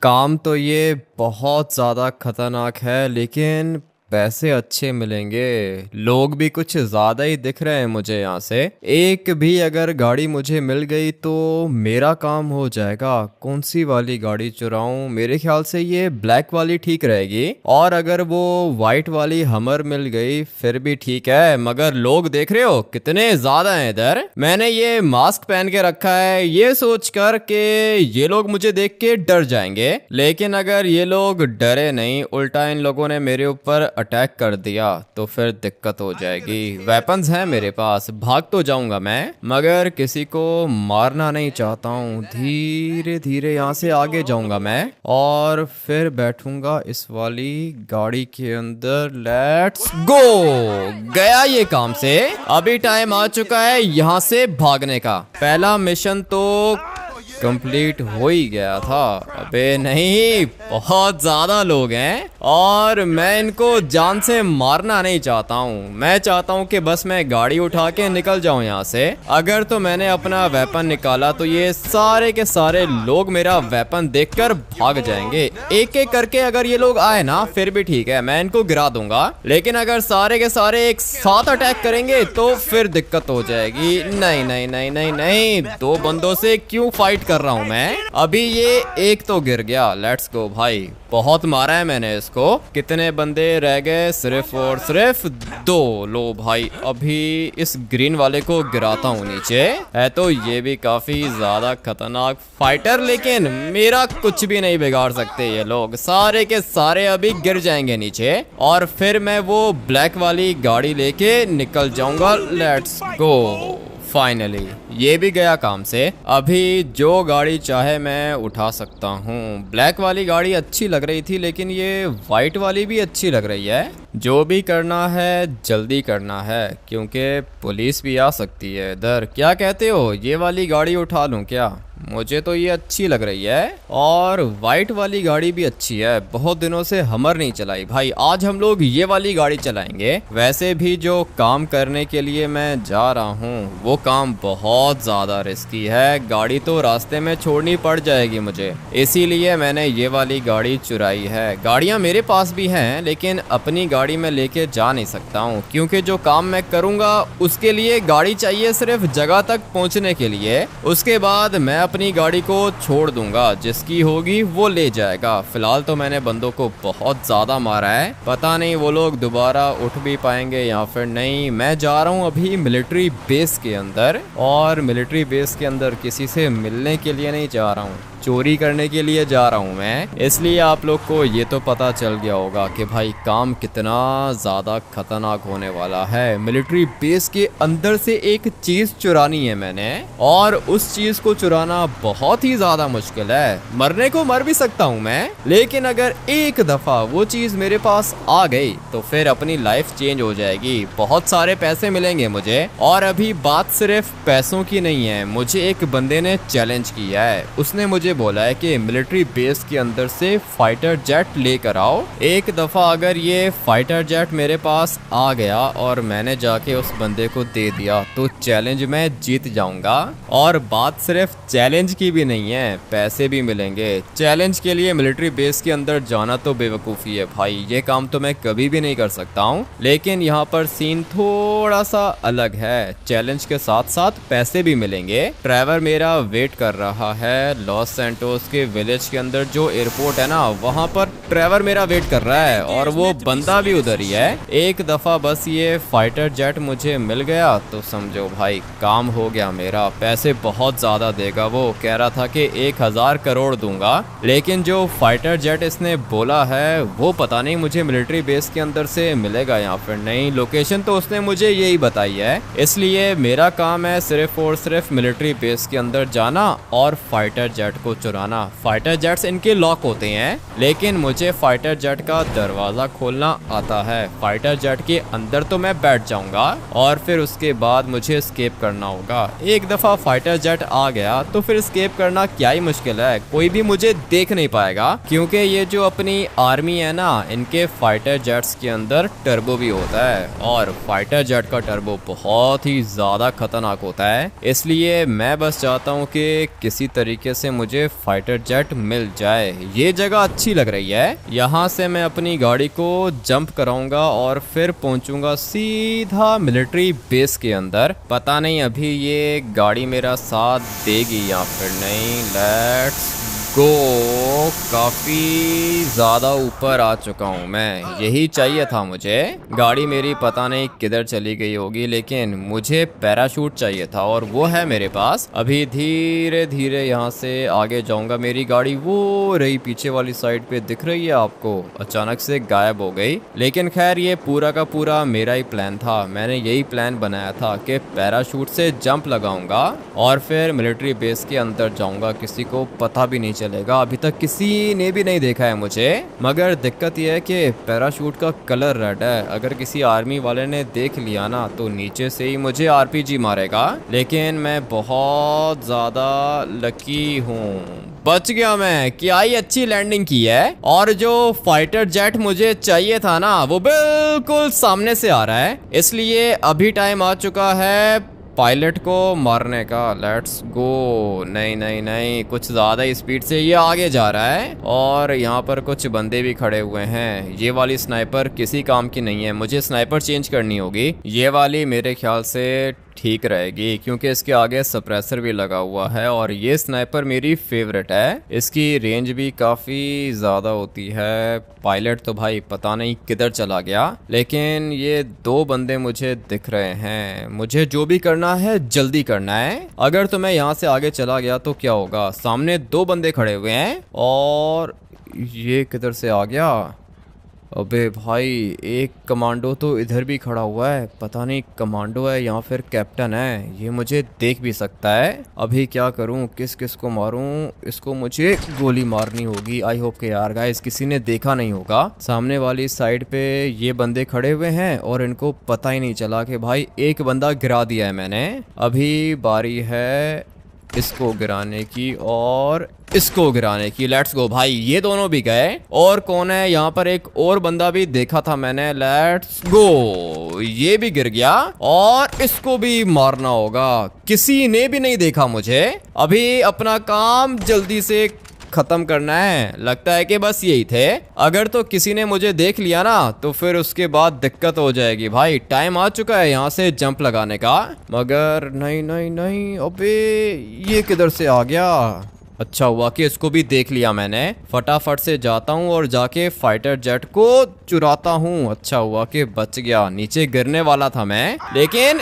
काम तो ये बहुत ज़्यादा खतरनाक है, लेकिन पैसे अच्छे मिलेंगे। लोग भी कुछ ज़्यादा ही दिख रहे हैं मुझे यहाँ से। एक भी अगर गाड़ी मुझे मिल गई तो मेरा काम हो जाएगा। कौन सी वाली गाड़ी चुराऊं? मेरे ख्याल से ये ब्लैक वाली ठीक रहेगी। और अगर वो वाइट वाली हमर मिल गई फिर भी ठीक है, मगर लोग देख रहे हो कितने ज़्यादा हैं इधर। मैंने ये मास्क पहन के रखा है ये सोच कर के ये लोग मुझे देख के डर जाएंगे, लेकिन अगर ये लोग डरे नहीं, उल्टा इन लोगों ने मेरे ऊपर अटैक कर दिया तो फिर दिक्कत हो जाएगी। वेपन्स हैं मेरे पास, भाग तो जाऊंगा मैं, मगर किसी को मारना नहीं चाहता हूँ। धीरे धीरे यहाँ से आगे जाऊंगा मैं और फिर बैठूंगा इस वाली गाड़ी के अंदर। Let's go. गया ये काम से। अभी टाइम आ चुका है यहाँ से भागने का। पहला मिशन तो कंप्लीट हो ही गया था। अबे नहीं, बहुत ज्यादा लोग हैं और मैं इनको जान से मारना नहीं चाहता हूँ। मैं चाहता हूँ कि बस मैं गाड़ी उठा के निकल जाऊँ यहाँ से। अगर तो मैंने अपना वेपन निकाला तो ये सारे के सारे लोग मेरा वेपन देखकर भाग जाएंगे। एक एक करके अगर ये लोग आए ना फिर भी ठीक है, मैं इनको गिरा दूंगा, लेकिन अगर सारे के सारे एक साथ अटैक करेंगे तो फिर दिक्कत हो जाएगी। नहीं नहीं नहीं नहीं नहीं, दो बंदों से क्यों फाइट कर रहा हूँ मैं। अभी ये एक तो गिर गया। लेट्स गो भाई, बहुत मारा है मैंने इसको। कितने बंदे रह गए? सिर्फ और सिर्फ दो। लो भाई, अभी इस ग्रीन वाले को गिराता हूँ नीचे। है तो ये भी काफी ज्यादा खतरनाक फाइटर, लेकिन मेरा कुछ भी नहीं बिगाड़ सकते ये लोग। सारे के सारे अभी गिर जाएंगे नीचे और फिर मैं वो ब्लैक वाली गाड़ी लेके निकल जाऊंगा। Let's go. फाइनली ये भी गया काम से। अभी जो गाड़ी चाहे मैं उठा सकता हूँ। ब्लैक वाली गाड़ी अच्छी लग रही थी, लेकिन ये वाइट वाली भी अच्छी लग रही है। जो भी करना है जल्दी करना है, क्योंकि पुलिस भी आ सकती है इधर। क्या कहते हो, ये वाली गाड़ी उठा लूँ क्या? मुझे तो ये अच्छी लग रही है और वाइट वाली गाड़ी भी अच्छी है। बहुत दिनों से हमर नहीं चलाई भाई, आज हम लोग ये वाली गाड़ी चलाएंगे। वैसे भी जो काम करने के लिए मैं जा रहा हूँ वो काम बहुत ज्यादा रिस्की है। गाड़ी तो रास्ते में छोड़नी पड़ जाएगी मुझे, इसीलिए मैंने ये वाली गाड़ी चुराई है। गाड़ियाँ मेरे पास भी हैं, लेकिन अपनी गाड़ी में लेके जा नहीं सकता हूँ, क्योंकि जो काम मैं करूँगा उसके लिए गाड़ी चाहिए सिर्फ जगह तक पहुँचने के लिए। उसके बाद मैं अपनी गाड़ी को छोड़ दूंगा, जिसकी होगी वो ले जाएगा। फिलहाल तो मैंने बंदों को बहुत ज्यादा मारा है, पता नहीं वो लोग दोबारा उठ भी पाएंगे या फिर नहीं। मैं जा रहा हूँ अभी मिलिट्री बेस के अंदर, और मिलिट्री बेस के अंदर किसी से मिलने के लिए नहीं जा रहा हूँ, चोरी करने के लिए जा रहा हूँ मैं। इसलिए आप लोग को ये तो पता चल गया होगा कि भाई काम कितना ज़्यादा खतरनाक होने वाला है। मिलिट्री बेस के अंदर से एक चीज़ चुरानी है मैंने, और उस चीज़ को चुराना बहुत ही ज़्यादा मुश्किल है। मरने को मर भी सकता हूँ मैं, लेकिन अगर एक दफ़ा वो चीज़ मेरे पास आ गई तो फिर अपनी लाइफ चेंज हो जाएगी। बहुत सारे पैसे मिलेंगे मुझे। और अभी बात सिर्फ पैसों की नहीं है, मुझे एक बंदे ने चैलेंज किया है। उसने मुझे बोला है कि मिलिट्री बेस के अंदर से फाइटर जेट लेकर आओ। एक दफा अगर ये फाइटर जेट मेरे पास आ गया और मैंने जाके उस बंदे को दे दिया तो चैलेंज मैं जीत जाऊंगा। और बात सिर्फ चैलेंज की भी नहीं है, पैसे भी मिलेंगे। चैलेंज के लिए मिलिट्री बेस के अंदर जाना तो बेवकूफ़ी है भाई, ये काम तो मैं कभी भी नहीं कर सकता हूँ। लेकिन यहाँ पर सीन थोड़ा सा अलग है, चैलेंज के साथ साथ पैसे भी मिलेंगे। ड्राइवर मेरा वेट कर रहा है लॉस सेंटोस के विलेज के अंदर, जो एयरपोर्ट है ना वहाँ पर ड्राइवर मेरा वेट कर रहा है, और वो बंदा भी उधर ही है। एक दफा बस ये फाइटर जेट मुझे मिल गया तो समझो भाई काम हो गया मेरा। पैसे बहुत ज्यादा देगा, वो कह रहा था कि 1000 करोड़ दूंगा, लेकिन जो फाइटर जेट इसने बोला है वो पता नहीं मुझे मिलिट्री बेस के अंदर से मिलेगा या फिर नहीं। लोकेशन तो उसने मुझे यही बताई है, इसलिए मेरा काम है सिर्फ और सिर्फ मिलिट्री बेस के अंदर जाना और फाइटर जेट को चुराना। फाइटर जेट्स इनके लॉक होते हैं, लेकिन मुझे फाइटर जेट का दरवाजा खोलना आता है। फाइटर जेट के अंदर तो मैं बैठ जाऊंगा और फिर उसके बाद मुझे एस्केप करना होगा। एक दफा फाइटर जेट आ गया तो फिर स्केप करना क्या ही मुश्किल है, कोई भी मुझे देख नहीं पाएगा, क्योंकि ये जो अपनी आर्मी है ना, इनके फाइटर जेट्स के अंदर टर्बो भी होता है और फाइटर जेट का टर्बो बहुत ही ज्यादा खतरनाक होता है। इसलिए मैं बस चाहता हूँ कि किसी तरीके से मुझे फाइटर जेट मिल जाए। ये जगह अच्छी लग रही है, यहाँ से मैं अपनी गाड़ी को जंप कराऊंगा और फिर पहुंचूंगा सीधा मिलिट्री बेस के अंदर। पता नहीं अभी ये गाड़ी मेरा साथ देगी या फिर नहीं। Let's go. काफी ज्यादा ऊपर आ चुका हूँ मैं, यही चाहिए था मुझे। गाड़ी मेरी पता नहीं किधर चली गई होगी, लेकिन मुझे पैराशूट चाहिए था और वो है मेरे पास। अभी धीरे धीरे यहाँ से आगे जाऊंगा। मेरी गाड़ी वो रही पीछे वाली साइड पे, दिख रही है आपको, अचानक से गायब हो गई। लेकिन खैर ये पूरा का पूरा मेरा ही प्लान था। मैंने यही प्लान बनाया था कि पैराशूट से जंप लगाऊंगा और फिर मिलिट्री बेस के अंदर जाऊंगा। किसी को पता भी नहीं चलेगा। अभी तक किसी ने भी नहीं देखा है मुझे। मगर दिक्कत यह है कि पैराशूट का कलर रेड है। अगर किसी आर्मी वाले ने देख लिया ना तो नीचे से ही मुझे आरपीजी मारेगा। लेकिन मैं बहुत ज्यादा लकी हूँ, बच गया मैं। क्या ही अच्छी लैंडिंग की है। और जो फाइटर जेट मुझे चाहिए था ना, वो बिल्कुल सामने से आ रहा है। इसलिए अभी टाइम आ चुका है पायलट को मारने का। Let's go. नहीं नहीं नहीं, कुछ ज़्यादा ही स्पीड से ये आगे जा रहा है और यहाँ पर कुछ बंदे भी खड़े हुए हैं। ये वाली स्नाइपर किसी काम की नहीं है, मुझे स्नाइपर चेंज करनी होगी। ये वाली मेरे ख्याल से ठीक रहेगी क्योंकि इसके आगे सप्रेसर भी लगा हुआ है और ये स्नाइपर मेरी फेवरेट है। इसकी रेंज भी काफ़ी ज़्यादा होती है। पायलट तो भाई पता नहीं किधर चला गया, लेकिन ये दो बंदे मुझे दिख रहे हैं। मुझे जो भी करना है जल्दी करना है। अगर तो मैं यहाँ से आगे चला गया तो क्या होगा, सामने दो बंदे खड़े हुए हैं और ये किधर से आ गया। अबे भाई, एक कमांडो तो इधर भी खड़ा हुआ है। पता नहीं कमांडो है या फिर कैप्टन है, ये मुझे देख भी सकता है। अभी क्या करूं, किस किस को मारूं। इसको मुझे गोली मारनी होगी। आई होप के यार गाइस किसी ने देखा नहीं होगा। सामने वाली साइड पे ये बंदे खड़े हुए हैं और इनको पता ही नहीं चला कि भाई एक बंदा गिरा दिया है मैंने। अभी बारी है इसको गिराने की और इसको गिराने की। लेट्स गो भाई, ये दोनों भी गए। और कौन है यहाँ पर, एक और बंदा भी देखा था मैंने। लेट्स गो, ये भी गिर गया और इसको भी मारना होगा। किसी ने भी नहीं देखा मुझे। अभी अपना काम जल्दी से खत्म करना है। लगता है कि बस यही थे। अगर तो किसी ने मुझे देख लिया ना तो फिर उसके बाद दिक्कत हो जाएगी भाई। टाइम आ चुका है यहाँ से जंप लगाने का। मगर नहीं नहीं नहीं, अबे ये किधर से आ गया। अच्छा हुआ कि इसको भी देख लिया मैंने। फटाफट से जाता हूँ और जाके फाइटर जेट को चुराता हूँ। अच्छा हुआ कि बच गया, नीचे गिरने वाला था मैं, लेकिन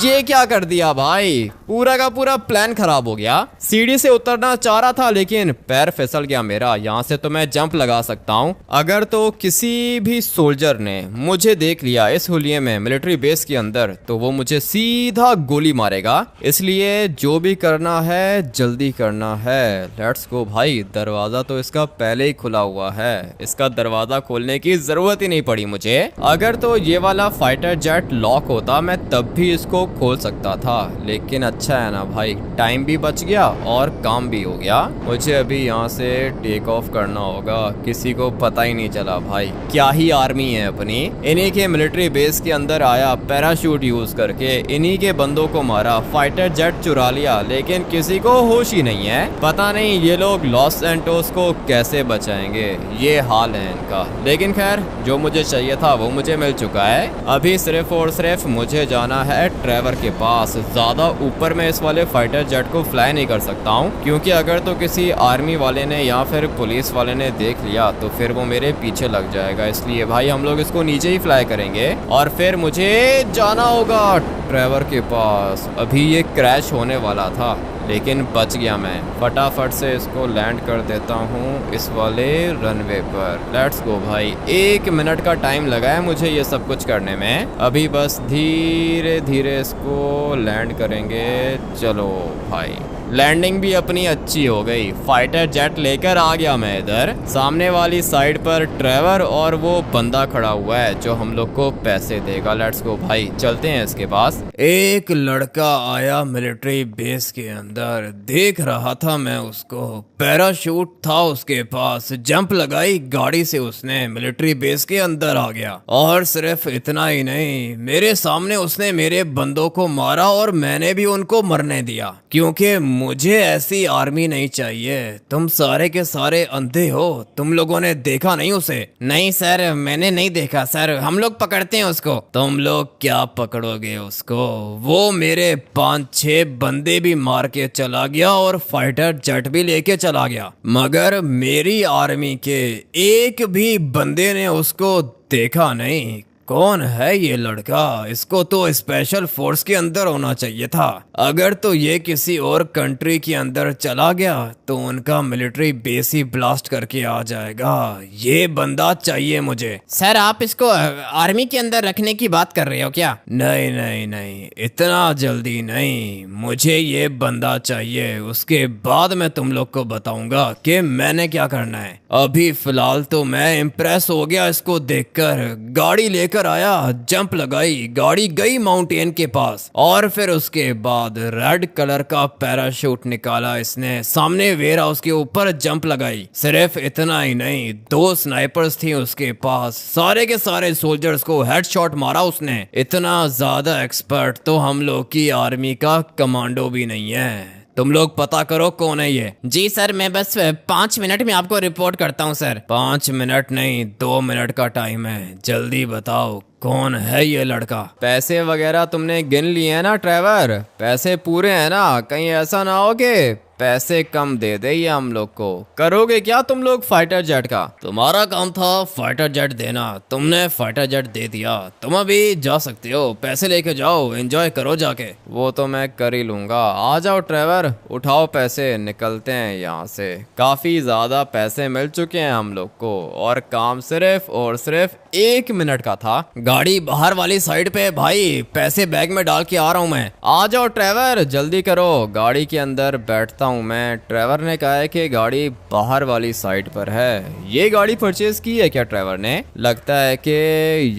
ये क्या कर दिया भाई, पूरा का पूरा प्लान खराब हो गया। सीढ़ी से उतरना चाह रहा था लेकिन पैर फिसल गया मेरा। यहाँ से तो मैं जंप लगा सकता हूँ। अगर तो किसी भी सोल्जर ने मुझे देख लिया इस हुलिये में मिलिट्री बेस के अंदर तो वो मुझे सीधा गोली मारेगा। इसलिए जो भी करना है जल्दी करना है। लेट्स गो भाई, दरवाजा तो इसका पहले ही खुला हुआ है। इसका दरवाजा खोलने की जरूरत ही नहीं पड़ी मुझे। अगर तो ये वाला फाइटर जेट लॉक होता मैं तब भी इसको खोल सकता था, लेकिन अच्छा है ना भाई, टाइम भी बच गया और काम भी हो गया। मुझे अभी यहाँ से टेक ऑफ करना होगा। किसी को पता ही नहीं चला भाई, क्या ही आर्मी है अपनी। इन्हीं के मिलिट्री बेस के अंदर आया, पैराशूट यूज करके इन्हीं के बंदों को मारा, फाइटर जेट चुरा लिया, लेकिन किसी को होश ही नहीं है। पता नहीं ये लोग लॉस सैंटोस को कैसे बचाएंगे, ये हाल है इनका। लेकिन खैर, जो मुझे चाहिए था वो मुझे मिल चुका है। अभी सिर्फ और सिर्फ मुझे जाना है ट्रेवर के पास। ज्यादा ऊपर में इस वाले फाइटर जेट को फ्लाई नहीं कर सकता हूँ, क्योंकि अगर तो किसी आर्मी वाले ने या फिर पुलिस वाले ने देख लिया तो फिर वो मेरे पीछे लग जाएगा। इसलिए भाई हम लोग इसको नीचे ही फ्लाई करेंगे और फिर मुझे जाना होगा ट्रेवर के पास। अभी ये क्रैश होने वाला था लेकिन बच गया मैं। फटाफट से इसको लैंड कर देता हूँ इस वाले रनवे पर। लेट्स गो भाई, 1 मिनट का टाइम लगा है मुझे ये सब कुछ करने में। अभी बस धीरे धीरे इसको लैंड करेंगे। चलो भाई, लैंडिंग भी अपनी अच्छी हो गई। फाइटर जेट लेकर आ गया मैं इधर। सामने वाली साइड पर ट्रेवर और वो बंदा खड़ा हुआ है जो हम लोग को पैसे देगा। लेट्स गो भाई, चलते हैं इसके पास। एक लड़का आया मिलिट्री बेस के अंदर, देख रहा था मैं उसको। पैराशूट था उसके पास, जंप लगाई गाड़ी से, उसने मिलिट्री बेस के अंदर आ गया। और सिर्फ इतना ही नहीं, मेरे सामने उसने मेरे बंदों को मारा और मैंने भी उनको मरने दिया, क्योंकि मुझे ऐसी आर्मी नहीं चाहिए। तुम सारे के सारे अंधे हो, तुम लोगों ने देखा नहीं उसे? नहीं सर, मैंने नहीं देखा सर, हम लोग पकड़ते हैं उसको। तुम लोग क्या पकड़ोगे उसको? वो मेरे 5-6 बंदे भी मार के चला गया और फाइटर जेट भी लेके चला गया, मगर मेरी आर्मी के एक भी बंदे ने उसको देखा नहीं। कौन है ये लड़का? इसको तो स्पेशल फोर्स के अंदर होना चाहिए था। अगर तो ये किसी और कंट्री के अंदर चला गया तो उनका मिलिट्री बेस ही ब्लास्ट करके आ जाएगा। ये बंदा चाहिए मुझे। सर, आप इसको आर्मी के अंदर रखने की बात कर रहे हो क्या? नहीं नहीं नहीं, इतना जल्दी नहीं। मुझे ये बंदा चाहिए, उसके बाद मैं तुम लोग को बताऊंगा कि मैंने क्या करना है। अभी फिलहाल तो मैं इम्प्रेस हो गया इसको देखकर। गाड़ी लेकर आया, जंप लगाई, गाड़ी गई माउंटेन के पास, और फिर उसके बाद रेड कलर का पैराशूट निकाला इसने, सामने वेयर हाउस के ऊपर जंप लगाई। सिर्फ इतना ही नहीं, 2 स्नाइपर्स थी उसके पास, सारे के सारे सोल्जर्स को हेडशॉट मारा उसने। इतना ज्यादा एक्सपर्ट तो हम लोग की आर्मी का कमांडो भी नहीं है। तुम लोग पता करो कौन है ये। जी सर, मैं बस 5 मिनट में आपको रिपोर्ट करता हूँ सर। 5 मिनट नहीं, 2 मिनट का टाइम है, जल्दी बताओ कौन है ये लड़का। पैसे वगैरह तुमने गिन लिए हैं ना ट्रेवर? पैसे पूरे हैं ना? कहीं ऐसा ना हो कि पैसे कम दे दे ये हम लोग को। करोगे क्या तुम लोग फाइटर जेट का? तुम्हारा काम था फाइटर जेट देना, तुमने फाइटर जेट दे दिया। तुम अभी जा सकते हो, पैसे लेके जाओ, एंजॉय करो जाके। वो तो मैं कर ही लूंगा। आ जाओ ट्रेवर, उठाओ पैसे, निकलते हैं यहाँ से। काफी ज्यादा पैसे मिल चुके हैं हम लोग को और काम सिर्फ और सिर्फ 1 मिनट का था। गाड़ी बाहर वाली साइड पे भाई, पैसे बैग में डाल के आ रहा हूँ मैं। आ जाओ ट्रेवर, जल्दी करो, गाड़ी के अंदर बैठता हूँ मैं। ट्रेवर ने कहा है कि गाड़ी बाहर वाली साइड पर है। ये गाड़ी परचेज की है क्या ट्रेवर ने? लगता है कि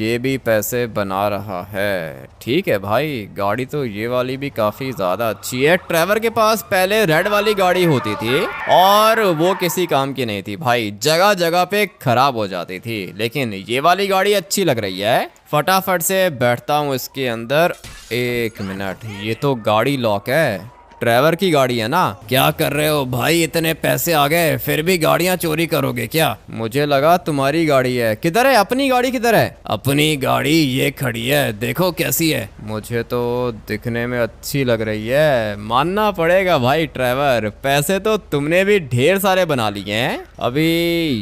ये भी पैसे बना रहा है। ठीक है भाई, गाड़ी तो ये वाली भी काफी ज्यादा अच्छी है। ट्रेवर के पास पहले रेड वाली गाड़ी होती थी और वो किसी काम की नहीं थी भाई, जगह जगह पे खराब हो जाती थी, लेकिन ये वाली गाड़ी अच्छी लग रही है। फटाफट से बैठता हूँ इसके अंदर। 1 मिनट, ये तो गाड़ी लॉक है। ट्रेवर की गाड़ी है ना? क्या कर रहे हो भाई, इतने पैसे आ गए फिर भी गाड़ियां चोरी करोगे क्या? मुझे लगा तुम्हारी गाड़ी है। किधर है अपनी गाड़ी? किधर है अपनी गाड़ी? ये खड़ी है, देखो कैसी है। मुझे तो दिखने में अच्छी लग रही है, मानना पड़ेगा भाई ट्रेवर, पैसे तो तुमने भी ढेर सारे बना लिए हैं। अभी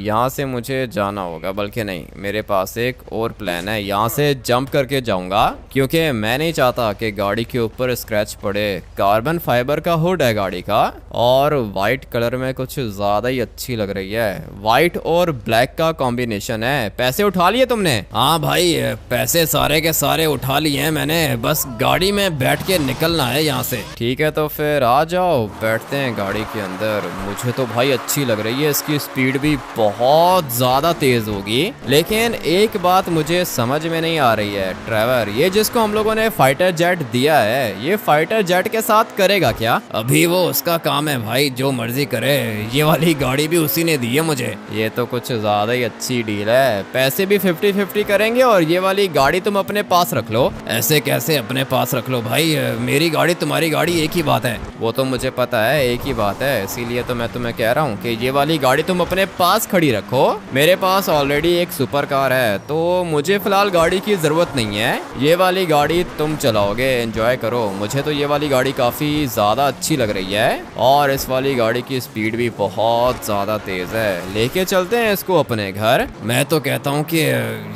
यहाँ से मुझे जाना होगा, बल्कि नहीं, मेरे पास एक और प्लान है। यहाँ से जंप करके जाऊंगा क्योंकि मैं नहीं चाहता कि गाड़ी के ऊपर स्क्रैच पड़े। कार्बन फाइबर का हुड है गाड़ी का और वाइट कलर में कुछ ज्यादा ही अच्छी लग रही है। वाइट और ब्लैक का कॉम्बिनेशन है। पैसे उठा लिए तुमने? हाँ भाई, पैसे सारे के सारे उठा लिए हैं मैंने, बस गाड़ी में बैठ के निकलना है यहाँ से। ठीक है तो फिर आ जाओ, बैठते हैं गाड़ी के अंदर। मुझे तो भाई अच्छी लग रही है, इसकी स्पीड भी बहुत ज्यादा तेज होगी। लेकिन एक बात मुझे समझ में नहीं आ रही है ट्रेवर, ये जिसको हम लोगों ने फाइटर जेट दिया है, ये फाइटर जेट के साथ करेगा क्या? अभी वो उसका काम है भाई, जो मर्जी करे। ये वाली गाड़ी भी उसी ने दी है मुझे। ये तो कुछ ज्यादा ही अच्छी डील है। पैसे भी 50-50 करेंगे और ये वाली गाड़ी तुम अपने पास रख लो। ऐसे कैसे अपने पास रख लो भाई? मेरी गाड़ी तुम्हारी गाड़ी एक ही बात है। वो तो मुझे पता है, एक ही बात है, इसीलिए तो मैं तुम्हें कह रहा हूँ कि ये वाली गाड़ी तुम अपने पास खड़ी रखो। मेरे पास ऑलरेडी एक सुपर कार है तो मुझे फिलहाल गाड़ी की जरूरत नहीं है। ये वाली गाड़ी तुम चलाओगे, एंजॉय करो। मुझे तो ये वाली गाड़ी काफी ज्यादा अच्छी लग रही है और इस वाली गाड़ी की स्पीड भी बहुत ज्यादा तेज है। लेके चलते हैं इसको अपने घर। मैं तो कहता हूँ कि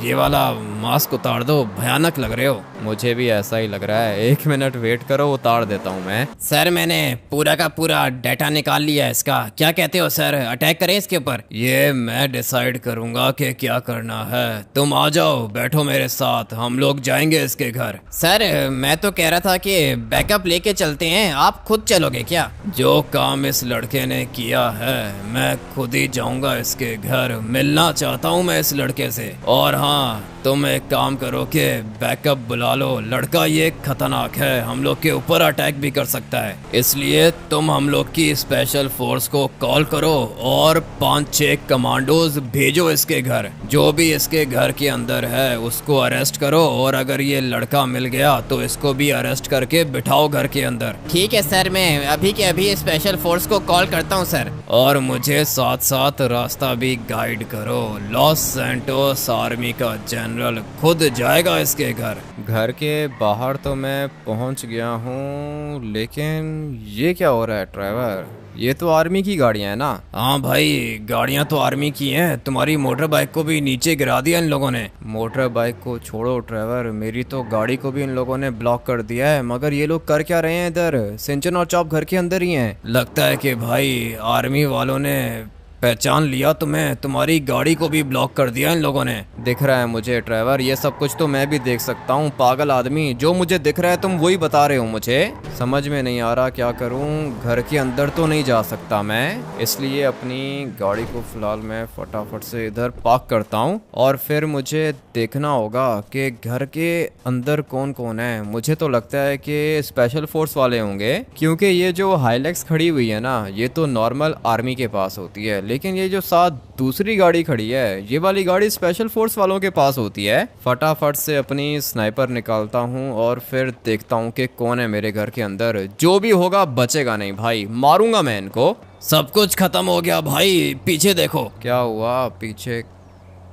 ये वाला मास्क उतार दो, भयानक लग रहे हो। मुझे भी ऐसा ही लग रहा है, 1 मिनट वेट करो, उतार देता हूँ मैं। सर, मैंने पूरा का पूरा डाटा निकाल लिया है इसका, क्या कहते हो सर, अटैक करें इसके ऊपर? ये मैं डिसाइड करूंगा कि क्या करना है। तुम आ जाओ, बैठो मेरे साथ, हम लोग जाएंगे इसके घर। सर, मैं तो कह रहा था कि बैकअप लेके चलते हैं, आप आप खुद चलोगे क्या? जो काम इस लड़के ने किया है मैं खुद ही जाऊंगा इसके घर, मिलना चाहता हूँ मैं इस लड़के से। और हाँ, तुम एक काम करो कि बैकअप बुला लो, लड़का ये खतरनाक है, हम लोग के ऊपर अटैक भी कर सकता है, इसलिए तुम हम लोग की स्पेशल फोर्स को कॉल करो और 5-6 कमांडोज भेजो इसके घर। जो भी इसके घर के अंदर है उसको अरेस्ट करो, और अगर ये लड़का मिल गया तो इसको भी अरेस्ट करके बिठाओ घर के अंदर। ठीक है सर, मैं अभी के अभी स्पेशल फोर्स को कॉल करता हूँ सर। और मुझे साथ साथ रास्ता भी गाइड करो, लॉस सैंटोस आर्मी का जनरल खुद जाएगा इसके घर। घर के बाहर तो मैं पहुंच गया हूँ, लेकिन ये क्या हो रहा है ड्राइवर? ये तो आर्मी की गाड़ियां हैं ना? हाँ भाई, गाड़ियां तो आर्मी की हैं। तुम्हारी मोटर बाइक को भी नीचे गिरा दिया इन लोगों ने। मोटर बाइक को छोड़ो ड्राइवर, मेरी तो गाड़ी को भी इन लोगों ने ब्लॉक कर दिया है। मगर ये लोग कर क्या रहे हैं इधर? सिंचन और चॉप घर के अंदर ही हैं। लगता है कि भाई आर्मी वालों ने पहचान लिया तुम्हें, तुम्हारी गाड़ी को भी ब्लॉक कर दिया इन लोगों ने। दिख रहा है मुझे ड्राइवर, ये सब कुछ तो मैं भी देख सकता हूँ। पागल आदमी, जो मुझे दिख रहा है तुम वही बता रहे हो मुझे। समझ में नहीं आ रहा क्या करूँ, घर के अंदर तो नहीं जा सकता मैं, इसलिए अपनी गाड़ी को फिलहाल मैं फटाफट से इधर पार्क करता हूँ। और फिर मुझे देखना होगा कि घर के अंदर कौन कौन है। मुझे तो लगता है कि स्पेशल फोर्स वाले होंगे, क्योंकि ये जो हाइलैक्स खड़ी हुई है ना, ये तो नॉर्मल आर्मी के पास होती है, लेकिन ये जो साथ दूसरी गाड़ी खड़ी है, ये वाली गाड़ी स्पेशल फोर्स वालों के पास होती है। फटाफट से अपनी स्नाइपर निकालता हूँ और फिर देखता हूँ कि कौन है मेरे घर के अंदर। जो भी होगा बचेगा नहीं भाई, मारूंगा मैं इनको। सब कुछ खत्म हो गया भाई, पीछे देखो। क्या हुआ? पीछे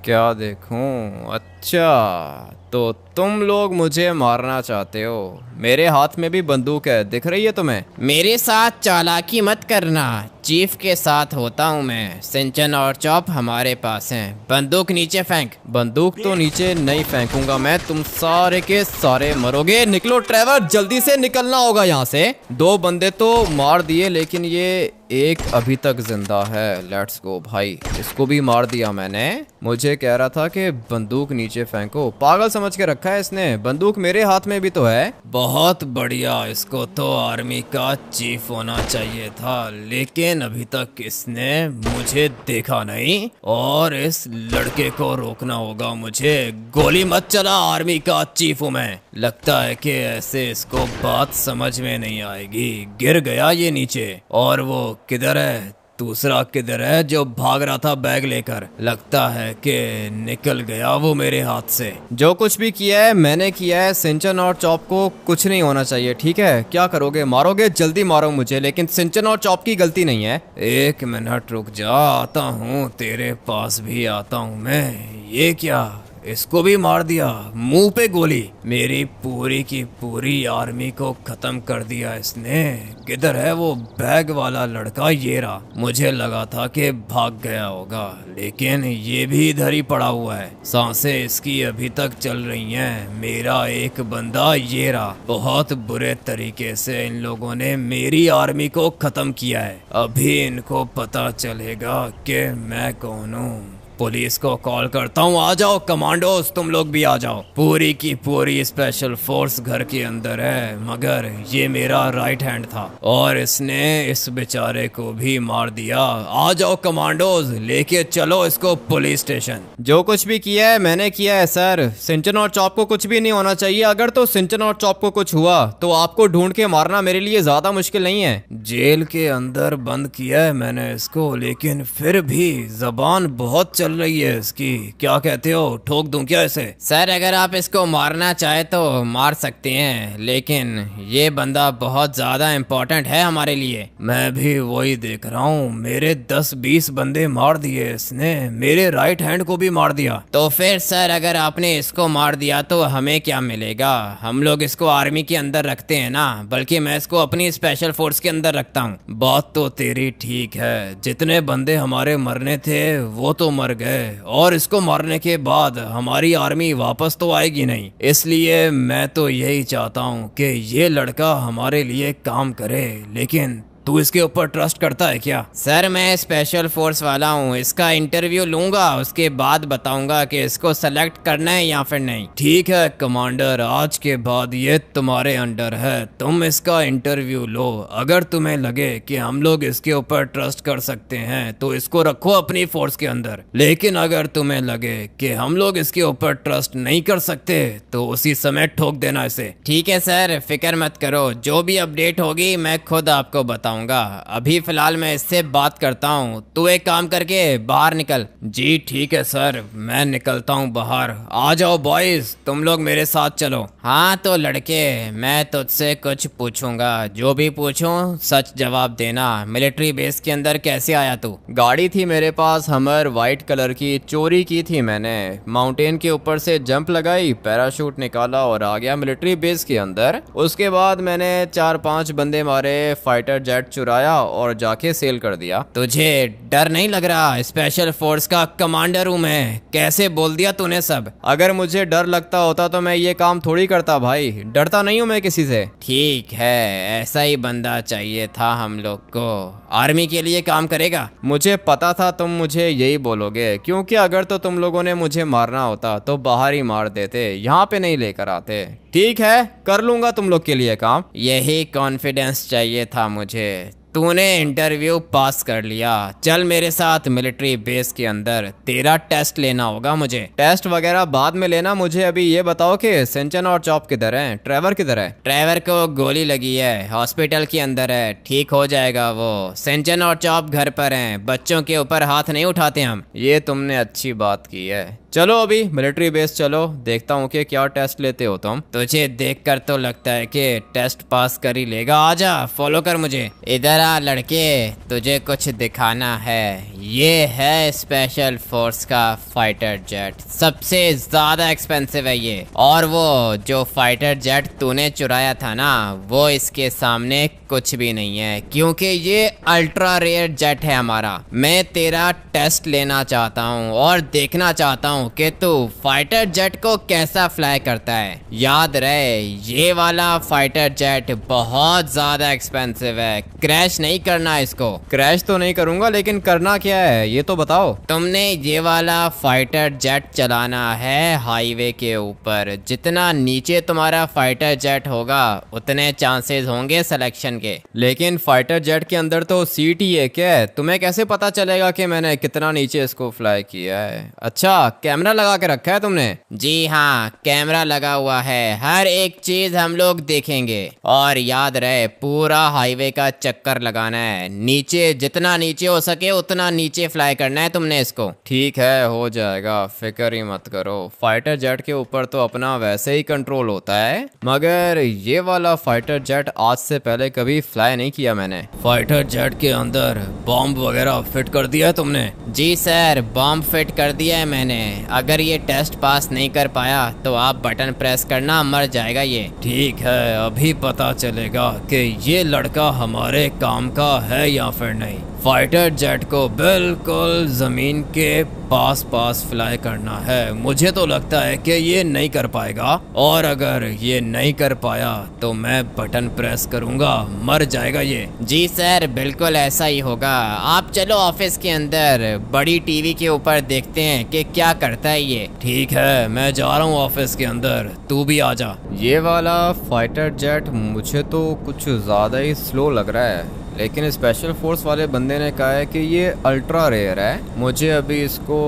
क्या देखूं? अच्छा, तो तुम लोग मुझे मारना चाहते हो। मेरे हाथ में भी बंदूक है, दिख रही है तुम्हें? मेरे साथ चालाकी मत करना, चीफ के साथ होता हूँ मैं। सिंचन और चॉप हमारे पास हैं। बंदूक नीचे फेंक। बंदूक तो नीचे नहीं फेंकूंगा मैं, तुम सारे के सारे मरोगे। निकलो ट्रेवर, जल्दी से निकलना होगा यहाँ से। 2 बंदे तो मार दिए, लेकिन ये एक अभी तक जिंदा है। लेट्स गो भाई, इसको भी मार दिया मैंने। मुझे कह रहा था कि बंदूक नीचे फेंको, पागल समझ के रखा है इसने। बंदूक मेरे हाथ में भी तो है। बहुत बढ़िया, इसको तो आर्मी का चीफ होना चाहिए था, लेकिन अभी तक इसने मुझे देखा नहीं। और इस लड़के को रोकना होगा मुझे। गोली मत चला, आर्मी का चीफ हूँ मैं। लगता है कि ऐसे इसको बात समझ में नहीं आएगी। गिर गया ये नीचे। और वो किधर है? दूसरा किधर है जो भाग रहा था बैग लेकर? लगता है कि निकल गया वो मेरे हाथ से। जो कुछ भी किया है मैंने किया है। सिंचन और चॉप को कुछ नहीं होना चाहिए, ठीक है? क्या करोगे? मारोगे? जल्दी मारो मुझे, लेकिन सिंचन और चॉप की गलती नहीं है। 1 मिनट रुक जा, आता हूँ, तेरे पास भी आता हूँ मैं। ये क्या, इसको भी मार दिया, मुंह पे गोली। मेरी पूरी की पूरी आर्मी को खत्म कर दिया इसने। किधर है वो बैग वाला लड़का? ये रहा। मुझे लगा था कि भाग गया होगा, लेकिन ये भी इधर ही पड़ा हुआ है। सांसें इसकी अभी तक चल रही हैं। मेरा एक बंदा ये रहा। बहुत बुरे तरीके से इन लोगों ने मेरी आर्मी को खत्म किया है। अभी इनको पता चलेगा कि मैं कौन हूँ। पुलिस को कॉल करता हूँ, आ जाओ कमांडोस, तुम लोग भी आ जाओ। पूरी की पूरी स्पेशल फोर्स घर के अंदर है, मगर ये मेरा राइट हैंड था और इसने इस बेचारे को भी मार दिया। आ जाओ कमांडोस, लेके चलो इसको पुलिस स्टेशन। जो कुछ भी किया है मैंने किया है सर। सिंचन और चॉप को कुछ भी नहीं होना चाहिए। अगर तो सिंचन और चॉप को कुछ हुआ तो आपको ढूंढ के मारना मेरे लिए ज्यादा मुश्किल नहीं है। जेल के अंदर बंद किया है मैंने इसको, लेकिन फिर भी जबान बहुत चल रही है इसकी। क्या कहते हो, ठोक दूं क्या इसे? सर अगर आप इसको मारना चाहे तो मार सकते हैं, लेकिन ये बंदा बहुत ज्यादा इम्पोर्टेंट है हमारे लिए। मैं भी वही देख रहा हूँ। मेरे 10-20 बंदे मार दिए इसने, मेरे राइट हैंड को भी मार दिया। तो फिर सर अगर आपने इसको मार दिया तो हमें क्या मिलेगा? हम लोग इसको आर्मी के अंदर रखते हैं ना, बल्कि मैं इसको अपनी स्पेशल फोर्स के अंदर रखता हूँ। बात तो तेरी ठीक है, जितने बंदे हमारे मरने थे वो तो मर गए, और इसको मारने के बाद हमारी आर्मी वापस तो आएगी नहीं। इसलिए मैं तो यही चाहता हूँ कि ये लड़का हमारे लिए काम करे, लेकिन तू इसके ऊपर ट्रस्ट करता है क्या? सर मैं स्पेशल फोर्स वाला हूँ, इसका इंटरव्यू लूंगा, उसके बाद बताऊंगा कि इसको सेलेक्ट करना है या फिर नहीं। ठीक है कमांडर, आज के बाद ये तुम्हारे अंडर है, तुम इसका इंटरव्यू लो। अगर तुम्हें लगे कि हम लोग इसके ऊपर ट्रस्ट कर सकते हैं तो इसको रखो अपनी फोर्स के अंदर, लेकिन अगर तुम्हें लगे कि हम लोग इसके ऊपर ट्रस्ट नहीं कर सकते तो उसी समय ठोक देना इसे। ठीक है सर, फिक्र मत करो, जो भी अपडेट होगी मैं खुद आपको बताऊंगा। अभी फिलहाल मैं इससे बात करता हूँ, तू एक काम करके बाहर निकल। जी ठीक है सर, मैं निकलता हूँ बाहर। आ जाओ बॉयज, तुम लोग मेरे साथ चलो। हाँ तो लड़के, मैं तुझसे कुछ पूछूंगा, जो भी पूछूं सच जवाब देना। मिलिट्री बेस के अंदर कैसे आया तू? गाड़ी थी मेरे पास हमर वाइट कलर की, चोरी की थी मैंने। माउंटेन के ऊपर से जंप लगाई, पैराशूट निकाला और आ गया मिलिट्री बेस के अंदर। उसके बाद मैंने 4-5 बंदे मारे, फाइटर जेट चुराया और जाके सेल कर दिया। तुझे डर नहीं लग रहा? स्पेशल फोर्स का कमांडर हूँ मैं, कैसे बोल दिया तूने सब? अगर मुझे डर लगता होता तो मैं ये काम थोड़ी करता भाई, डरता नहीं हूँ मैं किसी से। ठीक है, ऐसा ही बंदा चाहिए था हम लोग को, आर्मी के लिए काम करेगा। मुझे पता था तुम मुझे यही बोलोगे, क्योंकि अगर तो तुम लोगों ने मुझे मारना होता तो बाहर ही मार देते, यहाँ पे नहीं लेकर आते। ठीक है, कर लूंगा तुम लोग के लिए काम। यही कॉन्फिडेंस चाहिए था मुझे। तूने इंटरव्यू पास कर लिया, चल मेरे साथ मिलिट्री बेस के अंदर, तेरा टेस्ट लेना होगा मुझे। टेस्ट वगैरह बाद में लेना, मुझे अभी ये बताओ कि सिंचन और चॉप किधर हैं, ट्रेवर किधर है? ट्रेवर को गोली लगी है, हॉस्पिटल के अंदर है, ठीक हो जाएगा वो। सिंचन और चॉप घर पर हैं, बच्चों के ऊपर हाथ नहीं उठाते हम। ये तुमने अच्छी बात की है। चलो अभी मिलिट्री बेस चलो, देखता हूँ कि क्या टेस्ट लेते हो तुम। तुझे देखकर तो लगता है कि टेस्ट पास कर ही लेगा। आजा, फॉलो कर मुझे। इधर आ लड़के, तुझे कुछ दिखाना है। ये है स्पेशल फोर्स का फाइटर जेट, सबसे ज्यादा एक्सपेंसिव है ये। और वो जो फाइटर जेट तूने चुराया था ना, वो इसके सामने कुछ भी नहीं है, क्योंकि ये अल्ट्रा रेयर जेट है हमारा। मैं तेरा टेस्ट लेना चाहता हूँ और देखना चाहता हूँ कि तू फाइटर जेट को कैसा फ्लाई करता है। याद रहे, ये वाला फाइटर जेट बहुत ज्यादा एक्सपेंसिव है, क्रैश नहीं करना इसको। क्रैश तो नहीं करूंगा, लेकिन करना क्या है ये तो बताओ। तुमने ये वाला फाइटर जेट चलाना है हाईवे के ऊपर। जितना नीचे तुम्हारा फाइटर जेट होगा उतने चांसेस होंगे सिलेक्शन के। लेकिन फाइटर जेट के अंदर तो सीट ही है क्या? तुम्हें कैसे पता चलेगा कि मैंने कितना नीचे इसको फ्लाई किया है? अच्छा, कैमरा लगा के रखा है तुमने? जी हाँ, कैमरा लगा हुआ है, हर एक चीज हम लोग देखेंगे। और याद रहे, पूरा हाईवे का चक्कर लगाना है, नीचे जितना नीचे हो सके उतना नीचे फ्लाई करना है तुमने इसको। ठीक है, हो जाएगा, फिक्र ही मत करो। फाइटर जेट के ऊपर तो अपना वैसे ही कंट्रोल होता है, मगर ये वाला फाइटर जेट आज से पहले कभी फ्लाई नहीं किया मैंने। फाइटर जेट के अंदर बॉम्ब वगैरह फिट कर दिया है तुमने? जी सर, बॉम्ब फिट कर दिया है मैंने। अगर ये टेस्ट पास नहीं कर पाया तो आप बटन प्रेस करना, मर जाएगा ये। ठीक है, अभी पता चलेगा कि ये लड़का हमारे काम का है या फिर नहीं। फाइटर जेट को बिल्कुल जमीन के पास पास फ्लाई करना है। मुझे तो लगता है कि ये नहीं कर पाएगा, और अगर ये नहीं कर पाया तो मैं बटन प्रेस करूंगा, मर जाएगा ये। जी सर, बिल्कुल ऐसा ही होगा। आप चलो ऑफिस के अंदर, बड़ी टीवी के ऊपर देखते हैं कि क्या करता है ये। ठीक है, मैं जा रहा हूँ ऑफिस के अंदर, तू भी आ जा। ये वाला फाइटर जेट मुझे तो कुछ ज़्यादा ही स्लो लग रहा है, लेकिन स्पेशल फोर्स वाले बंदे ने कहा है कि ये अल्ट्रा रेयर है। मुझे अभी इसको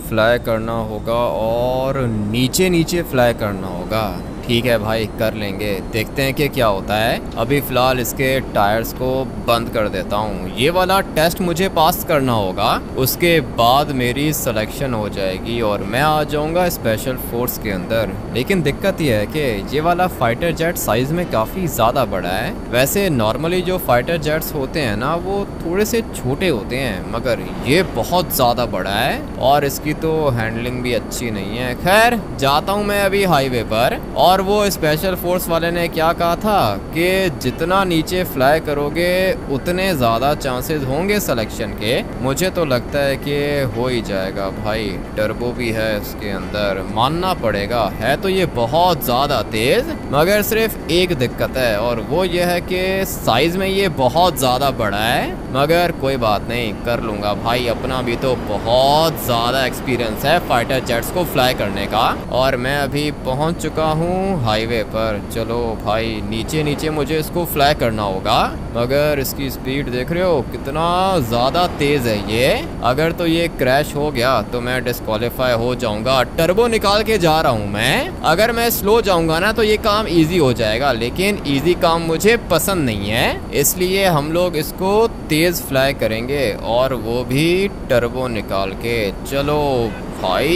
फ्लाई करना होगा और नीचे नीचे फ्लाई करना होगा। ठीक है भाई, कर लेंगे, देखते हैं कि क्या होता है। अभी फ़िलहाल इसके टायर्स को बंद कर देता हूँ। ये वाला टेस्ट मुझे पास करना होगा, उसके बाद मेरी सिलेक्शन हो जाएगी और मैं आ जाऊँगा स्पेशल फोर्स के अंदर। लेकिन दिक्कत यह है कि ये वाला फाइटर जेट साइज़ में काफ़ी ज़्यादा बड़ा है। वैसे नॉर्मली जो फाइटर जेट्स होते हैं ना, वो थोड़े से छोटे होते हैं, मगर ये बहुत ज़्यादा बड़ा है और इसकी तो हैंडलिंग भी अच्छी नहीं है। खैर, जाता हूँ मैं अभी हाईवे पर और और वो स्पेशल फोर्स वाले ने क्या कहा था कि जितना नीचे फ्लाई करोगे उतने ज़्यादा चांसेस होंगे सिलेक्शन के। मुझे तो लगता है कि हो ही जाएगा भाई। टर्बो भी है इसके अंदर, मानना पड़ेगा। है तो ये बहुत ज़्यादा तेज़, मगर सिर्फ एक दिक्कत है और वो ये है कि साइज़ में ये बहुत ज़्यादा बड़ा है। मगर कोई बात नहीं, कर लूँगा भाई। अपना भी तो बहुत ज़्यादा एक्सपीरियंस है फाइटर जेट्स को फ्लाई करने का। और मैं अभी पहुँच चुका हूँ हाईवे पर। चलो भाई, नीचे नीचे मुझे इसको फ्लाई करना होगा। मगर इसकी स्पीड देख रहे हो कितना ज़्यादा तेज़ है ये। अगर तो ये क्रैश हो गया तो मैं डिस्क्वालीफाई हो जाऊँगा। टर्बो निकाल के जा रहा हूँ मैं। अगर मैं स्लो जाऊँगा ना तो ये काम ईजी हो जाएगा, लेकिन ईजी काम मुझे पसंद नहीं है। इसलिए हम लोग इसको तेज़ फ्लाई करेंगे और वो भी टर्बो निकाल के। चलो भाई,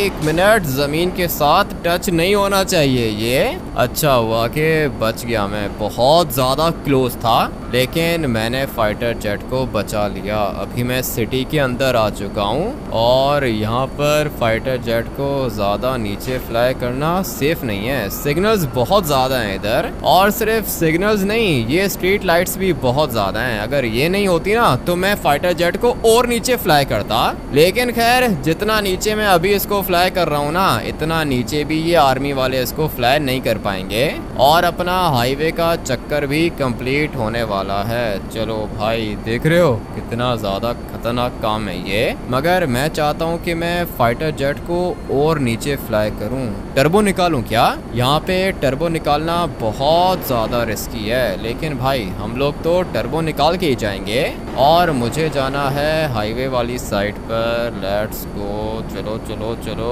1 मिनट, ज़मीन के साथ टच नहीं होना चाहिए ये। अच्छा हुआ कि बच गया मैं, बहुत ज़्यादा क्लोज था, लेकिन मैंने फाइटर जेट को बचा लिया। अभी मैं सिटी के अंदर आ चुका हूँ और यहाँ पर फाइटर जेट को ज़्यादा नीचे फ्लाई करना सेफ नहीं है। सिग्नल्स बहुत ज़्यादा हैं इधर, और सिर्फ सिग्नल्स नहीं, ये स्ट्रीट लाइट्स भी बहुत ज़्यादा हैं। अगर ये नहीं होती ना तो मैं फाइटर जेट को और नीचे फ्लाई करता, लेकिन खैर जितना नीचे मैं अभी इसको फ्लाई कर रहा हूँ ना, इतना नीचे भी ये आर्मी वाले इसको फ्लाई नहीं कर पाएंगे और अपना हाईवे का चक्कर भी कंप्लीट होने वाला है। चलो भाई, देख रहे हो कितना ज़्यादा खतरनाक काम है ये। मगर मैं चाहता हूँ कि मैं फाइटर जेट को और नीचे फ्लाई करूँ। टर्बो निकालूँ क्या? यहाँ पे टर्बो निकालना बहुत ज़्यादा रिस्की है, लेकिन भाई हम लोग तो टर्बो निकाल के ही जाएंगे। और मुझे जाना है हाईवे वाली साइड पर। Let's go. चलो चलो चलो।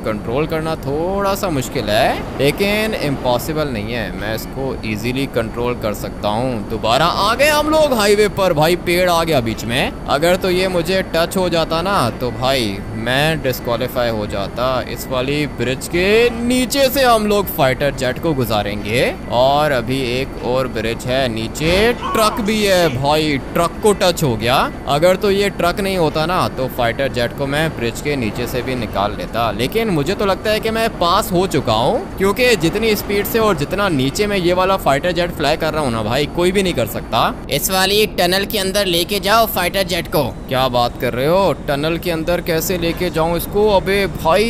कंट्रोल करना थोड़ा सा मुश्किल है, लेकिन इम्पॉसिबल नहीं है। मैं इसको इजीली कंट्रोल कर सकता हूँ। दोबारा आ गए हम लोग हाईवे पर। भाई पेड़ आ गया बीच में। अगर तो ये मुझे टच हो जाता ना तो भाई मैं डिस्क्वालीफाई हो जाता। इस वाली ब्रिज के नीचे से हम लोग फाइटर जेट को गुजारेंगे। और अभी एक और ब्रिज है, नीचे ट्रक भी है। भाई ट्रक को टच हो गया। अगर तो ये ट्रक नहीं होता ना तो फाइटर जेट को मैं ब्रिज के नीचे से भी निकाल लेता, लेकिन मुझे तो लगता है कि मैं पास हो चुका हूँ, क्योंकि जितनी स्पीड से और जितना नीचे में ये वाला फाइटर जेट फ्लाई कर रहा हूँ ना भाई, कोई भी नहीं कर सकता। इस वाली टनल के अंदर लेके जाओ फाइटर जेट को। क्या बात कर रहे हो? टनल के अंदर कैसे लेके जाऊं इसको? अबे भाई,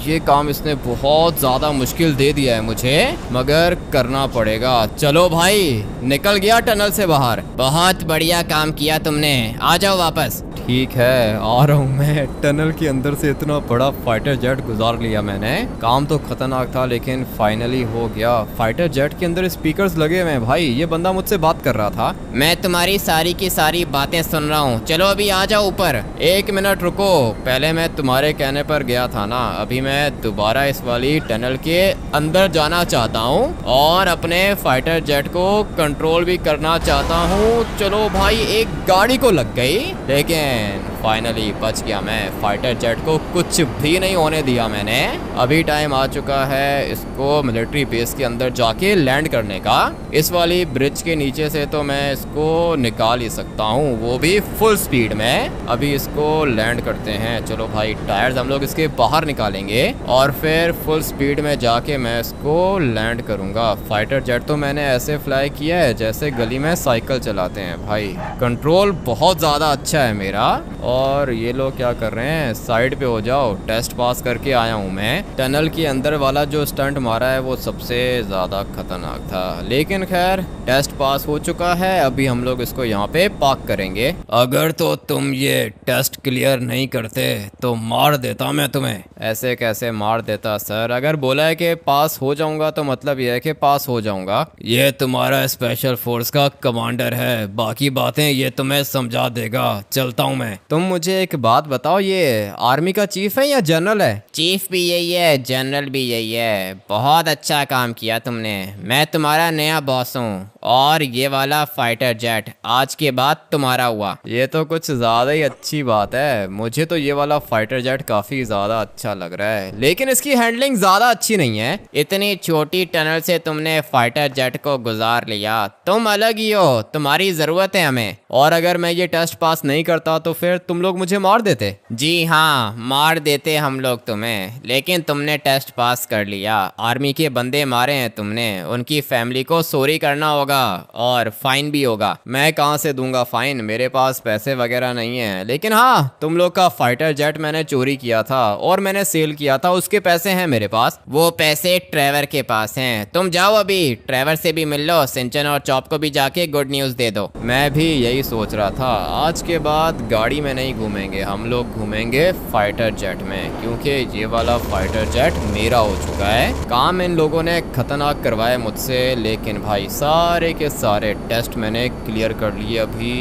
ये काम इसने बहुत ज्यादा मुश्किल दे दिया है मुझे, मगर करना पड़ेगा। चलो भाई, निकल गया टनल से बाहर। बहुत बढ़िया काम किया तुमने, आ जाओ वापस। ठीक है, आ रहा हूँ मैं। टनल के अंदर से इतना बड़ा फाइटर जेट गुजार लिया मैंने। काम तो खतरनाक था, लेकिन फाइनली हो गया। फाइटर जेट के अंदर स्पीकर्स लगे हुए हैं भाई। ये बंदा मुझसे बात कर रहा था। मैं तुम्हारी सारी की सारी बातें सुन रहा हूँ। चलो अभी आ जाओ ऊपर। 1 मिनट रुको, पहले मैं तुम्हारे कहने पर गया था ना, अभी मैं दोबारा इस वाली टनल के अंदर जाना चाहता हूँ और अपने फाइटर जेट को कंट्रोल भी करना चाहता हूँ। चलो भाई, एक गाड़ी को लग गई, लेकिन फाइनली बच गया मैं। फाइटर जेट को कुछ भी नहीं होने दिया मैंने। अभी टाइम आ चुका है इसको मिलिट्री बेस के अंदर जाके लैंड करने का। इस वाली ब्रिज के नीचे से तो मैं इसको निकाल ही सकता हूँ, वो भी फुल स्पीड में। अभी इसको लैंड करते हैं। चलो भाई, टायर्स हम लोग इसके बाहर निकालेंगे और फिर फुल स्पीड में जाके मैं इसको लैंड करूँगा। फाइटर जेट तो मैंने ऐसे फ्लाई किया है जैसे गली में साइकिल चलाते हैं भाई। कंट्रोल बहुत ज़्यादा अच्छा है मेरा। और ये लोग क्या कर रहे हैं? साइड पे हो जाओ, टेस्ट पास करके आया हूँ मैं। टनल के अंदर वाला जो स्टंट मारा है वो सबसे ज़्यादा खतरनाक था, लेकिन खैर टेस्ट पास हो चुका है। अभी हम लोग इसको यहाँ पे पार्क करेंगे। अगर तो तुम ये टेस्ट क्लियर नहीं करते तो मार देता मैं तुम्हें। ऐसे कैसे मार देता सर? अगर बोला है कि पास हो जाऊंगा तो मतलब ये है कि पास हो जाऊंगा। ये तुम्हारा स्पेशल फोर्स का कमांडर है, बाकी बातें ये तुम्हें समझा देगा। चलता हूँ मैं। तुम मुझे एक बात बताओ, ये आर्मी का चीफ है या जनरल है? चीफ भी यही है, जनरल भी यही है। बहुत अच्छा काम किया तुमने। मैं तुम्हारा नया बॉस हूँ और ये वाला फाइटर जेट आज के बाद तुम्हारा हुआ। ये तो कुछ ज़्यादा ही अच्छी बात है। मुझे तो ये वाला फाइटर जेट काफ़ी ज़्यादा अच्छा लग रहा है, लेकिन इसकी हैंडलिंग ज़्यादा अच्छी नहीं है। इतनी छोटी टनल से तुमने फाइटर जेट को गुजार लिया। तुम अलग ही हो, तुम्हारी ज़रूरत है हमें। और अगर मैं ये टेस्ट पास नहीं करता तो फिर तुम लोग मुझे मार देते। जी हाँ, मार देते हम लोग तुम्हें, लेकिन तुमने टेस्ट पास कर लिया। आर्मी के बंदे मारे हैं तुमने, उनकी फैमिली को सॉरी करना होगा और फाइन भी होगा। मैं कहाँ से दूंगा फाइन, मेरे पास पैसे वगैरह नहीं है। लेकिन हाँ, तुम लोग का फाइटर जेट मैंने चोरी किया था और मैंने सेल किया था, उसके पैसे हैं मेरे पास। वो पैसे ट्रेवर के पास हैं। तुम जाओ अभी ट्रेवर से भी मिल लो, सिंचन और चॉप को भी जाके गुड न्यूज़ दे दो। मैं भी यही सोच रहा था, आज के बाद गाड़ी में नहीं घूमेंगे, हम लोग घूमेंगे फाइटर जेट में, क्योंकि ये वाला फाइटर जेट मेरा हो चुका है। काम इन लोगों ने खतरनाक करवाए मुझसे, लेकिन भाई सारे के सारे टेस्ट मैंने क्लियर कर लिए। अभी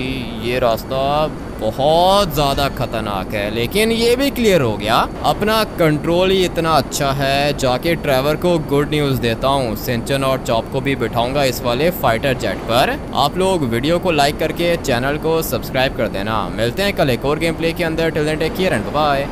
ये रास्ता बहुत ज़्यादा खतरनाक है, लेकिन ये भी क्लियर हो गया। अपना कंट्रोल ही इतना अच्छा है, जाके ट्रेवर को गुड न्यूज़ देता हूँ। सिंचन और चॉप को भी बिठाऊंगा इस वाले फाइटर जेट पर। आप लोग वीडियो को लाइक करके चैनल को सब्सक्राइब कर देना। मिलते हैं कल एक और गेम प्ले के अंदर। Till then take care and bye.